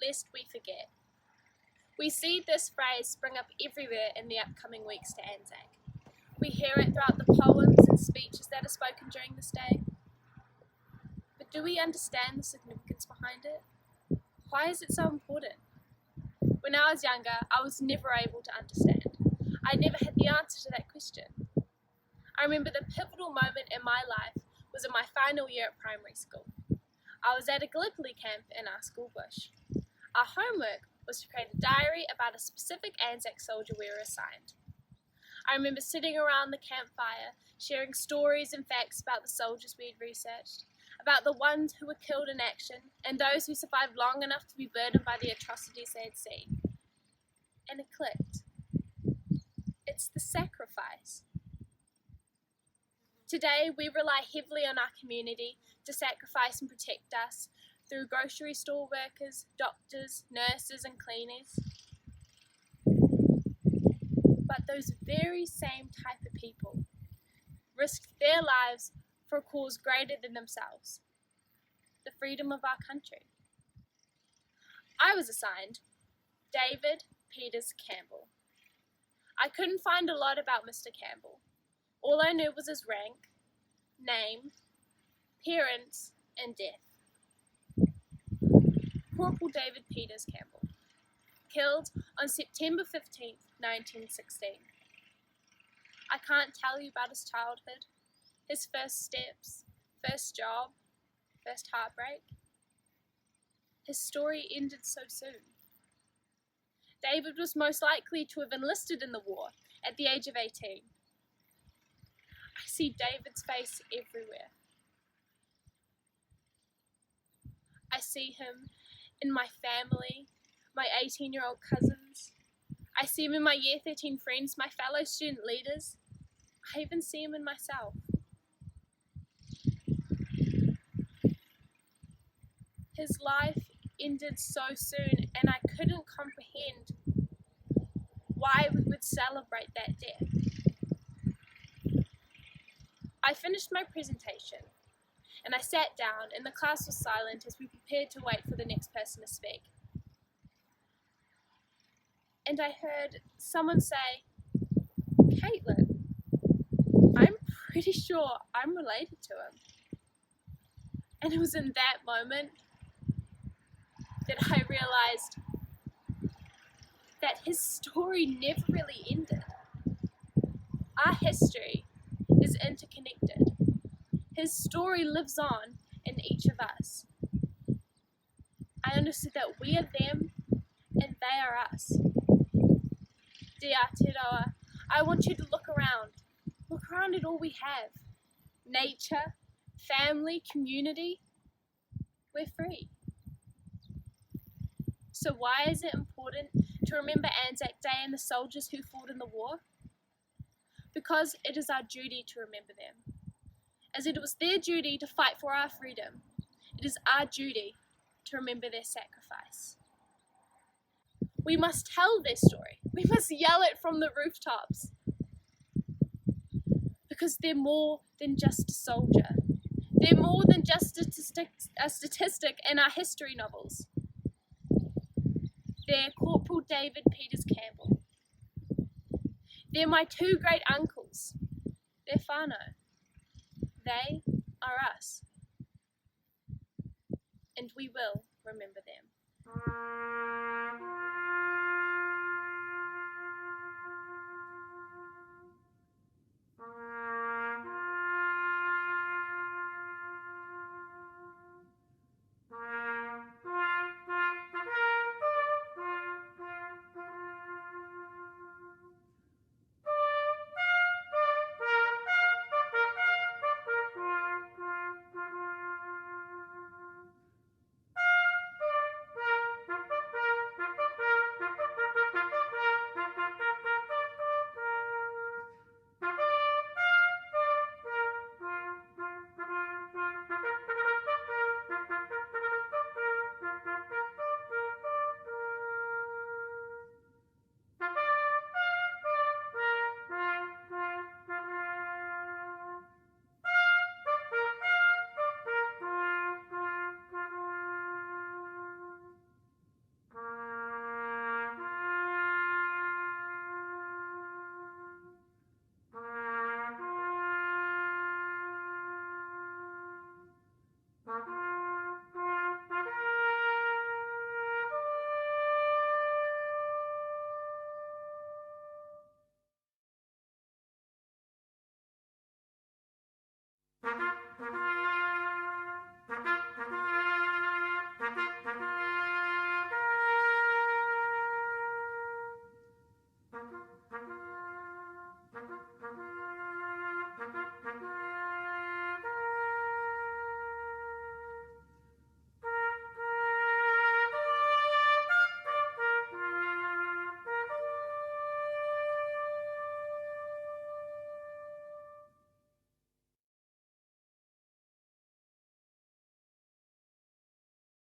lest we forget. We see this phrase spring up everywhere in the upcoming weeks to ANZAC. We hear it throughout the poems and speeches that are spoken during this day. But do we understand the significance behind it? Why is it so important? When I was younger, I was never able to understand. I never had the answer to that question. I remember the pivotal moment in my life was in my final year at primary school. I was at a Gallipoli camp in our school bush. Our homework was to create a diary about a specific ANZAC soldier we were assigned. I remember sitting around the campfire, sharing stories and facts about the soldiers we had researched, about the ones who were killed in action, and those who survived long enough to be burdened by the atrocities they had seen. And it clicked. It's the sacrifice. Today, we rely heavily on our community to sacrifice and protect us through grocery store workers, doctors, nurses, and cleaners. But those very same type of people risked their lives for a cause greater than themselves, the freedom of our country. I was assigned David Peters Campbell. I couldn't find a lot about Mr. Campbell. All I knew was his rank, name, parents, and death. Corporal David Peters Campbell, killed on September 15th, 1916. I can't tell you about his childhood, his first steps, first job, first heartbreak. His story ended so soon. David was most likely to have enlisted in the war at the age of 18. I see David's face everywhere. I see him in my family, my 18-year-old cousins. I see him in my Year 13 friends, my fellow student leaders. I even see him in myself. His life ended so soon, and I couldn't comprehend why we would celebrate that death. I finished my presentation, and I sat down, and the class was silent as we prepared to wait for the next person to speak. And I heard someone say, "Caitlin, I'm pretty sure I'm related to him." And it was in that moment that I realized that his story never really ended. Our history is interconnected. His story lives on in each of us. I understood that we are them and they are us. Te Aotearoa, I want you to look around. Look around at all we have. Nature, family, community. We're free. So why is it important to remember ANZAC Day and the soldiers who fought in the war? Because it is our duty to remember them. As it was their duty to fight for our freedom, it is our duty to remember their sacrifice. We must tell their story. We must yell it from the rooftops. Because they're more than just a soldier. They're more than just a statistic in our history novels. They're Corporal David Peters Campbell. They're my two great uncles. They're whānau. They are us. And we will remember them.